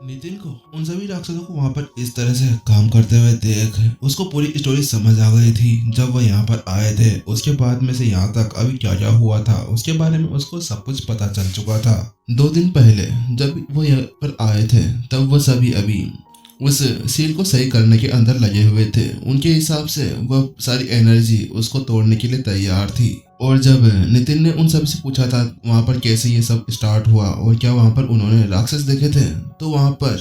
नितिन को उन सभी राक्षसों को वहां पर इस तरह से काम करते हुए देख उसको पूरी स्टोरी समझ आ गई थी। जब वो यहाँ पर आए थे उसके बाद में से यहाँ तक अभी क्या क्या हुआ था उसके बारे में उसको सब कुछ पता चल चुका था। 2 दिन पहले जब वो यहाँ पर आए थे तब वो सभी अभी उस सील को सही करने के अंदर लगे हुए थे। उनके हिसाब से वह सारी एनर्जी उसको तोड़ने के लिए तैयार थी। और जब नितिन ने उन सब से पूछा था वहां पर कैसे ये सब स्टार्ट हुआ और क्या वहां पर उन्होंने राक्षस देखे थे, तो वहां पर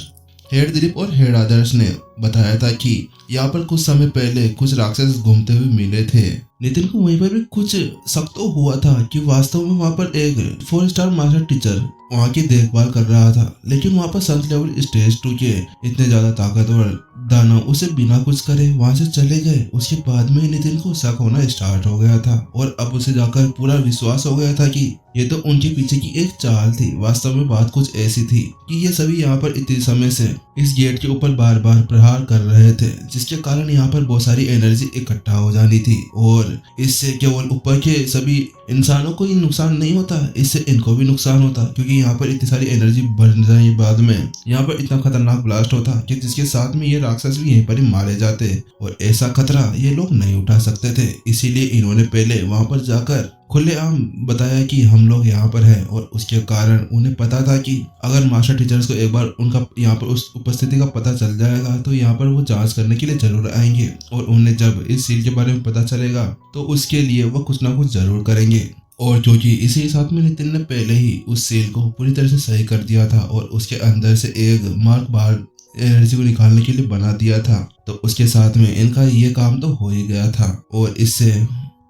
हेड दिलीप और हेड आदर्श ने बताया था कि यहाँ पर कुछ समय पहले कुछ राक्षस घूमते हुए मिले थे। नितिन को वहीं पर भी कुछ शक तो हुआ था कि वास्तव में वहां पर एक 4 स्टार मास्टर टीचर वहां की देखभाल कर रहा था, लेकिन वहां पर संत लेवल स्टेज 2 के इतने ज्यादा ताकतवर दानव उसे बिना कुछ करे वहां से चले गए। उसके बाद में नितिन को शक होना स्टार्ट हो गया था और अब उसे जाकर पूरा विश्वास हो गया था कि ये तो उनके पीछे की एक चाल थी। वास्तव में बात कुछ ऐसी थी कि ये सभी यहाँ पर इतने समय से इस गेट के ऊपर बार बार प्रहार कर रहे थे, जिसके कारण यहाँ पर बहुत सारी एनर्जी इकट्ठा हो जानी थी और इससे केवल ऊपर के सभी इंसानों को ही नुकसान नहीं होता, इससे इनको भी नुकसान होता, क्योंकि यहाँ पर इतनी सारी एनर्जी बढ़ जाए बाद में यहाँ पर इतना खतरनाक ब्लास्ट होता कि जिसके साथ में ये राक्षस भी यहीं पर ही मारे जाते और ऐसा खतरा ये लोग नहीं उठा सकते थे। इसीलिए इन्होंने पहले वहां पर जाकर खुलेआम बताया कि हम लोग यहाँ पर हैं और उसके कारण उन्हें पता था कि अगर मास्टर टीचर्स को एक बार उनका यहाँ पर उस उपस्थिति का पता चल जाएगा तो यहाँ पर वो जांच करने के लिए जरूर आएंगे और उन्हें जब इस सील के बारे में पता चलेगा तो उसके लिए वो कुछ ना कुछ जरूर करेंगे। और क्योंकि इसी साथ में नितिन ने पहले ही उस सील को पूरी तरह से सही कर दिया था और उसके अंदर से एक मार्क बाहर एनर्जी को निकालने के लिए बना दिया था, तो उसके साथ में इनका ये काम तो हो ही गया था और इससे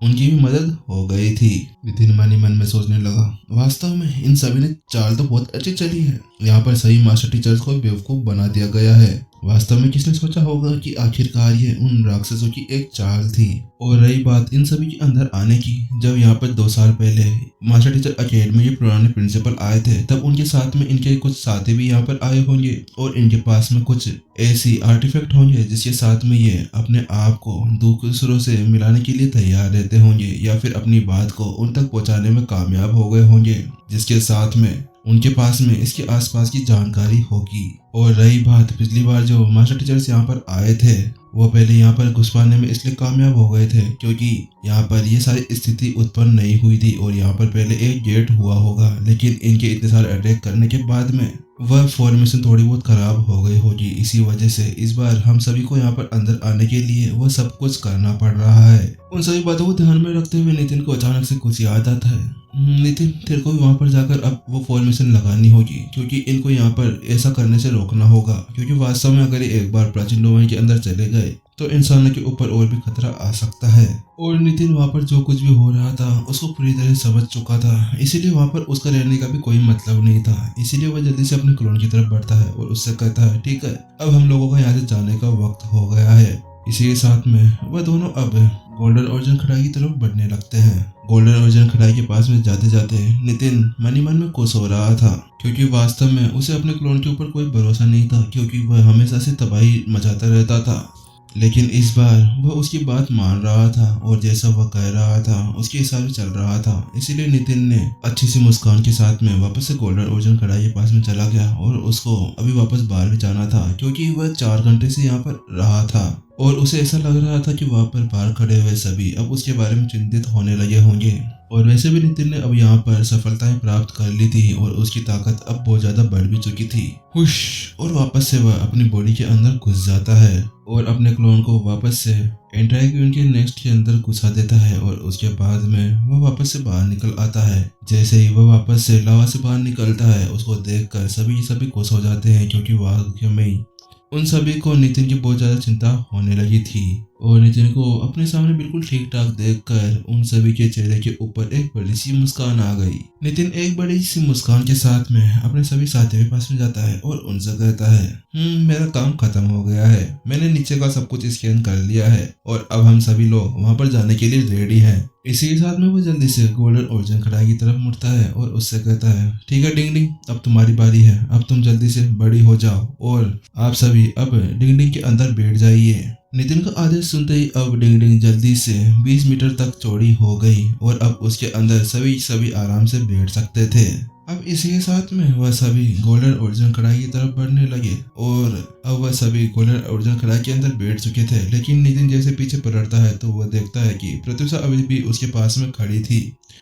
उनकी भी मदद हो गई थी। नितिन मन ही मन में सोचने लगा, वास्तव में इन सभी ने चाल तो बहुत अच्छी चली है, यहाँ पर सही मास्टर टीचर्स को बेवकूफ बना दिया गया है। वास्तव में किसने सोचा होगा कि आखिरकार ये उन राक्षसों की एक चाल थी। और रही बात इन सभी के अंदर आने की, जब यहाँ पर 2 साल पहले मास्टर टीचर अकेडमी के पुराने प्रिंसिपल आए थे तब उनके साथ में इनके कुछ साथी भी यहाँ पर आए होंगे और इनके पास में कुछ ऐसी आर्टिफैक्ट होंगे जिसके साथ में ये अपने आप को दूसरों से मिलाने के लिए तैयार रहते होंगे या फिर अपनी बात को उन तक पहुंचाने में कामयाब हो गए होंगे, जिसके साथ में उनके पास में इसके आसपास की जानकारी होगी। और रही बात पिछली बार जो मास्टर टीचर्स यहाँ पर आए थे वो पहले यहाँ पर घुस पाने में इसलिए कामयाब हो गए थे क्योंकि यहाँ पर ये सारी स्थिति उत्पन्न नहीं हुई थी और यहाँ पर पहले एक गेट हुआ होगा, लेकिन इनके इतने सारे अटैक करने के बाद में वह फॉर्मेशन थोड़ी बहुत खराब हो गई होगी। इसी वजह से इस बार हम सभी को यहाँ पर अंदर आने के लिए वो सब कुछ करना पड़ रहा है। उन सभी बातों को ध्यान में रखते हुए नितिन को अचानक से कुछ याद आता है। नितिन, तेरे को भी वहां पर जाकर अब वो फॉर्मेशन लगानी होगी क्योंकि इनको यहाँ पर ऐसा करने से रोकना होगा, क्योंकि वास्तव में अगर ये एक बार प्राचीन डोमेन के अंदर चले गए तो इंसानों के ऊपर और भी खतरा आ सकता है। और नितिन वहां पर जो कुछ भी हो रहा था उसको पूरी तरह समझ चुका था, इसीलिए वहां पर उसका रहने का भी कोई मतलब नहीं था। इसीलिए वह जल्दी से अपने क्लोन की तरफ बढ़ता है और उससे कहता है, ठीक है, अब हम लोगों का यहाँ से जाने का वक्त हो गया है। इसी के साथ में वह दोनों अब गोल्डन ओरिजिन खड़ाई की तरफ बढ़ने लगते हैं। गोल्डन ओरिजिन खड़ाई के पास में जाते जाते नितिन मन ही मन में खुश हो रहा था, क्योंकि वास्तव में उसे अपने क्लोन के ऊपर कोई भरोसा नहीं था, क्योंकि वह हमेशा से तबाही मचाता रहता था। लेकिन इस बार वह उसकी बात मान रहा था और जैसा वह कह रहा था उसके हिसाब से चल रहा था। इसीलिए नितिन ने अच्छी सी मुस्कान के साथ में वापस से गोल्डन ओरिजिन कढ़ाई के पास में चला गया और उसको अभी वापस बाहर भी जाना था, क्योंकि वह 4 घंटे से यहाँ पर रहा था और उसे ऐसा लग रहा था कि वहाँ पर बाहर खड़े हुए सभी अब उसके बारे में चिंतित होने लगे होंगे। और वैसे भी नितिन ने अब यहाँ पर सफलताएं प्राप्त कर ली थी और उसकी ताकत अब बहुत ज्यादा बढ़ भी चुकी थी। हुश, और वापस से वह अपनी बॉडी के अंदर घुस जाता है और अपने क्लोन को वापस से एंट्राइक्यून के नेक्स्ट के अंदर घुसा देता है और उसके बाद में वह वापस से बाहर निकल आता है। जैसे ही वह वापस से लावा से बाहर निकलता है उसको देखकर सभी खुश हो जाते हैं, क्योंकि वाकई में उन सभी को नितिन की बहुत ज्यादा चिंता होने लगी थी। और नितिन को अपने सामने बिल्कुल ठीक ठाक देखकर उन सभी के चेहरे के ऊपर एक बड़ी सी मुस्कान आ गई। नितिन एक बड़ी सी मुस्कान के साथ में अपने सभी साथियों के पास में जाता है और उनसे कहता है, मेरा काम खत्म हो गया है, मैंने नीचे का सब कुछ स्कैन कर लिया है और अब हम सभी लोग वहां पर जाने के लिए रेडी हैं। इसी के साथ में वो जल्दी से गोल्डन ओरिजिन कढ़ाई की तरफ मुड़ता है और उससे कहता है, ठीक है डिंग डिंग, अब तुम्हारी बारी है, अब तुम जल्दी से बड़ी हो जाओ और आप सभी अब डिंग डिंग के अंदर बैठ जाइए। नितिन का आदेश सुनते ही अब डिंग डिंग जल्दी से 20 मीटर तक चौड़ी हो गई और अब उसके अंदर सभी आराम से बैठ सकते थे। अब इसी के साथ में वह सभी गोल्डन ओरिजिन कढ़ाई की तरफ बढ़ने लगे और अब वह सभी गोल्डन ओरिजिन कढ़ाई के अंदर बैठ चुके थे। लेकिन नितिन जैसे पीछे पलटता है तो वह देखता है कि प्रत्युषा अभी भी उसके पास में खड़ी थी।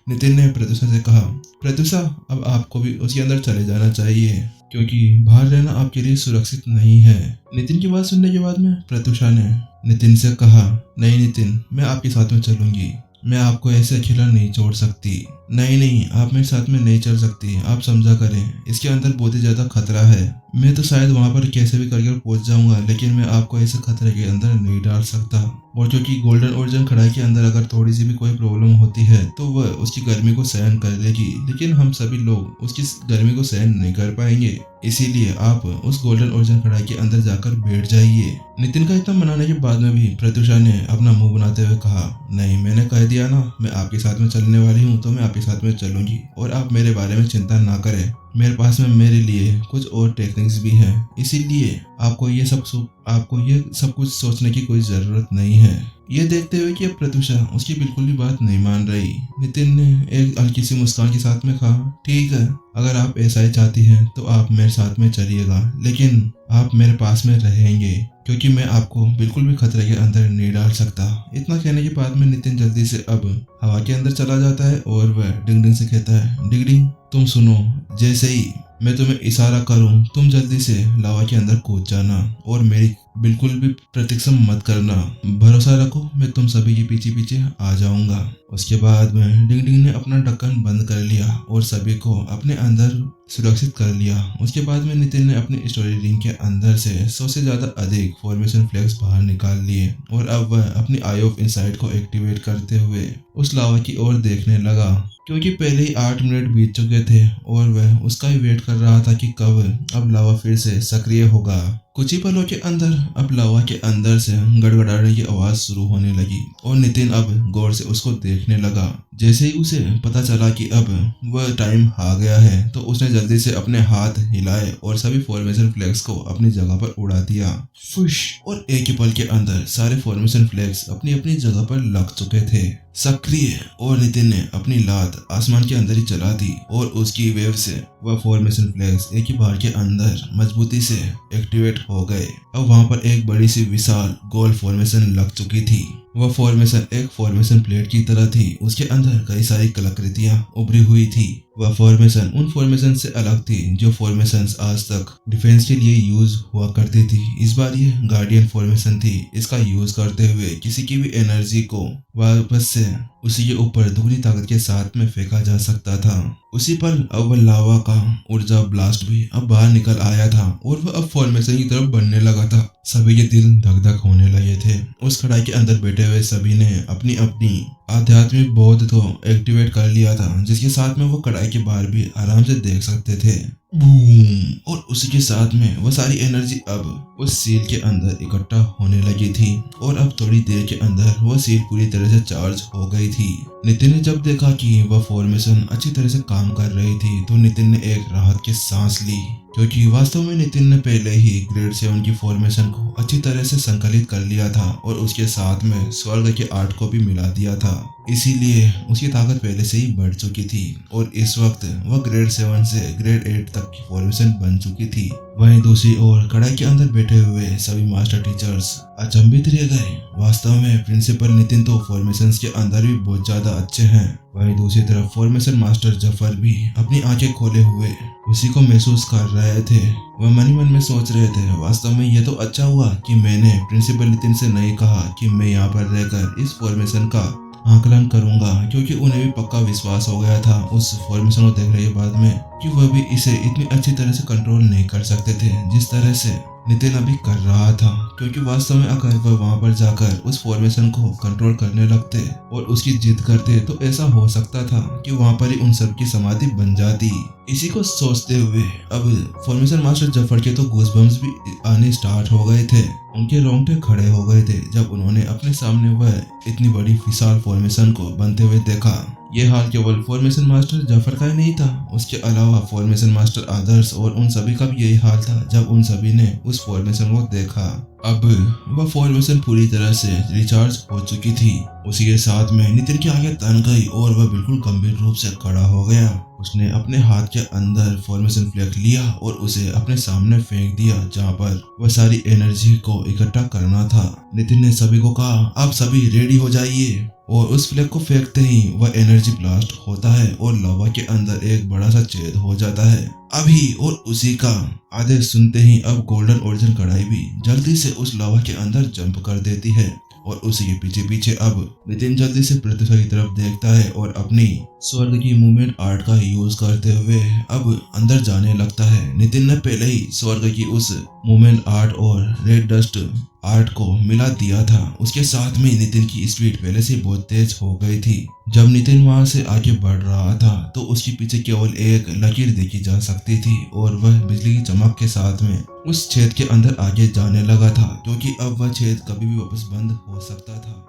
नितिन ने प्रत्युषा से कहा, प्रत्युषा अब आपको भी उसके अंदर चले जाना चाहिए क्योंकि बाहर रहना आपके लिए सुरक्षित नहीं है। नितिन की बात सुनने के बाद में प्रत्युषा ने नितिन से कहा, नहीं नितिन, मैं आपके साथ में चलूंगी, मैं आपको ऐसे अकेला नहीं छोड़ सकती। नहीं, आप मेरे साथ में नहीं चल सकती, आप समझा करें, इसके अंदर बहुत ही ज्यादा खतरा है। मैं तो शायद वहां पर कैसे भी करके पहुंच जाऊंगा, लेकिन मैं आपको ऐसे खतरे के अंदर नहीं डाल सकता। और क्योंकि गोल्डन ओरिजिन कढ़ाई के अंदर अगर थोड़ी सी भी कोई प्रॉब्लम होती है तो वह उसकी गर्मी को सहन कर लेगी, लेकिन हम सभी लोग उसकी गर्मी को सहन नहीं कर पाएंगे। इसीलिए आप उस गोल्डन ओरिजिन कढ़ाई के अंदर जाकर बैठ जाइए। नितिन का इतना मनाने के बाद में भी प्रत्युषा ने अपना मुंह बनाते हुए कहा, नहीं, मैंने कह दिया ना, मैं आपके साथ में चलने वाली हूँ तो मैं आपके साथ में चलूंगी और आप मेरे बारे में चिंता ना करें। मेरे पास में मेरे लिए कुछ और टेक्निक्स भी हैं, इसीलिए आपको ये सब कुछ सोचने की कोई जरूरत नहीं है। ये देखते हुए कि अब प्रत्युषा उसकी बिल्कुल भी बात नहीं मान रही, नितिन ने एक हल्की सी मुस्कान के साथ में कहा, ठीक है, अगर आप ऐसा ही चाहती हैं तो आप मेरे साथ में चलिएगा, लेकिन आप मेरे पास में रहेंगे क्योंकि मैं आपको बिल्कुल भी खतरे के अंदर नहीं डाल सकता। इतना कहने के बाद में नितिन जल्दी से अब हवा के अंदर चला जाता है और वह डिंगडिंग से कहता है, डिंगडिंग तुम सुनो, जैसे ही मैं तुम्हें इशारा करूं तुम जल्दी से लावा के अंदर कूद जाना और मेरी बिल्कुल भी प्रतीक्षा मत करना, भरोसा रखो, मैं तुम सभी के पीछे पीछे आ जाऊंगा। उसके बाद में डिंगडिंग ने अपना ढक्कन बंद कर लिया और सभी को अपने अंदर सुरक्षित कर लिया। उसके बाद में नितिन ने अपनी स्टोरी रिंग के अंदर से 100 से ज्यादा अधिक फॉर्मेशन फ्लैग्स बाहर निकाल लिए और अब वह अपनी आई ऑफ इनसाइट को एक्टिवेट करते हुए उस लावा की ओर देखने लगा, क्योंकि पहले ही 8 मिनट बीत चुके थे और वह उसका ही वेट कर रहा था कि कब अब लावा फिर से सक्रिय होगा। कुछ ही पलों के अंदर अब लावा के अंदर से गड़गड़ाने की आवाज शुरू होने लगी और नितिन अब गौर से उसको देखने लगा। जैसे ही उसे पता चला कि अब वह टाइम आ गया है तो उसने जल्दी से अपने हाथ हिलाए और सभी फॉर्मेशन फ्लैग्स को अपनी जगह पर उड़ा दिया। फुश, और एक ही पल के अंदर सारे फॉर्मेशन फ्लैग्स अपनी अपनी जगह पर लग चुके थे सक्रिय, और नितिन ने अपनी लात आसमान के अंदर ही चला दी और उसकी वेव से वह फॉर्मेशन फ्लैग्स एक ही बार के अंदर मजबूती से एक्टिवेट हो गए। अब वहां पर एक बड़ी सी विशाल गोल फॉर्मेशन लग चुकी थी। वह फॉर्मेशन एक फॉर्मेशन प्लेट की तरह थी, उसके अंदर कई सारी कलाकृतियां उभरी हुई थी। वह फॉर्मेशन उन फॉर्मेशन से अलग थी जो फॉर्मेशंस आज तक डिफेंस के लिए यूज हुआ करती थी। इस बार ये गार्डियन फॉर्मेशन थी। इसका यूज करते हुए किसी की भी एनर्जी को वापस से उसी के ऊपर दुगनी ताकत के साथ में फेंका जा सकता था। उसी पल अब वह लावा का ऊर्जा ब्लास्ट भी अब बाहर निकल आया था और वह अब फॉर्मेशन की तरफ बढ़ने लगा था। सभी के दिल धक धक होने लगे थे। उस कढ़ाई के अंदर बैठे हुए सभी ने अपनी अपनी आध्यात्मिक बौद्ध को एक्टिवेट कर लिया था, जिसके साथ में वो कढ़ाई के बाहर भी आराम से देख सकते थे। बूम, और उसी के साथ में वो सारी एनर्जी अब उस सील के अंदर इकट्ठा होने लगी थी और अब थोड़ी देर के अंदर वो सील पूरी तरह से चार्ज हो गई थी। नितिन ने जब देखा कि वह फॉर्मेशन अच्छी तरह से काम कर रही थी तो नितिन ने एक राहत की सांस ली, क्योंकि वास्तव में नितिन ने पहले ही ग्रेड 7 की फॉर्मेशन को अच्छी तरह से संकलित कर लिया था और उसके साथ में स्वर्ग के 8 को भी मिला दिया था। इसीलिए उसकी ताकत पहले से ही बढ़ चुकी थी और इस वक्त वह ग्रेड 7 से ग्रेड 8 तक की फॉर्मेशन बन चुकी थी। वहीं दूसरी ओर कढ़ाई के अंदर बैठे हुए सभी मास्टर टीचर्स अचंभित रह गए। वास्तव में प्रिंसिपल नितिन तो फॉर्मेशंस के अंदर भी बहुत ज्यादा अच्छे हैं। वहीं दूसरी तरफ फॉर्मेशन मास्टर जफर भी अपनी आंखें खोले हुए उसी को महसूस कर रहे थे। वह मन ही मन में सोच रहे थे, वास्तव में यह तो अच्छा हुआ कि मैंने प्रिंसिपल नितिन से नहीं कहा कि मैं यहाँ पर रहकर इस फॉर्मेशन का आकलन करूंगा, क्योंकि उन्हें भी पक्का विश्वास हो गया था उस फॉर्मेशन को देखने के बाद में कि वह भी इसे इतनी अच्छी तरह से कंट्रोल नहीं कर सकते थे जिस तरह से नितिन अभी कर रहा था। क्योंकि वास्तव में अगर वह वहां पर जाकर उस फॉर्मेशन को कंट्रोल करने लगते और उसकी जिद करते तो ऐसा हो सकता था कि वहां पर ही उन सब की समाधि बन जाती। इसी को सोचते हुए अब फॉर्मेशन मास्टर जफर के तो गूज़बम्प्स भी आने स्टार्ट हो गए थे। उनके रोंगटे खड़े हो गए थे जब उन्होंने अपने सामने वह इतनी बड़ी विशाल फॉर्मेशन को बनते हुए देखा। ये हाल केवल फॉर्मेशन मास्टर जाफर का ही नहीं था, उसके अलावा फॉर्मेशन मास्टर आदर्श और उन सभी का भी यही हाल था जब उन सभी ने उस फॉर्मेशन को देखा। अब वह फॉर्मेशन पूरी तरह से रिचार्ज हो चुकी थी। उसी के साथ में नितिन की आंखें तन गई और वह बिल्कुल गंभीर रूप से खड़ा हो गया। उसने अपने हाथ के अंदर फॉर्मेशन फ्लैग लिया और उसे अपने सामने फेंक दिया जहाँ पर वह सारी एनर्जी को इकट्ठा करना था। नितिन ने सभी को कहा, आप सभी रेडी हो जाइए, और उस फ्लैग को फेंकते ही वह एनर्जी ब्लास्ट होता है और लावा के अंदर एक बड़ा सा छेद हो जाता है। अभी और उसी का आदेश सुनते ही अब गोल्डन ओरिजिन कढ़ाई भी जल्दी से उस लावा के अंदर जंप कर देती है और उसी के पीछे पीछे अब नितिन जल्दी से पृथ्वी की तरफ देखता है और अपनी स्वर्ग की मूवमेंट आर्ट का यूज करते हुए अब अंदर जाने लगता है। नितिन ने पहले ही स्वर्ग की उस मूवमेंट आर्ट और रेड डस्ट आर्ट को मिला दिया था। उसके साथ में नितिन की स्पीड पहले से बहुत तेज हो गई थी। जब नितिन वहां से आगे बढ़ रहा था तो उसके पीछे केवल एक लकीर देखी जा सकती थी और वह बिजली की चमक के साथ में उस छेद के अंदर आगे जाने लगा था, क्योंकि अब वह छेद कभी भी वापस बंद हो सकता था।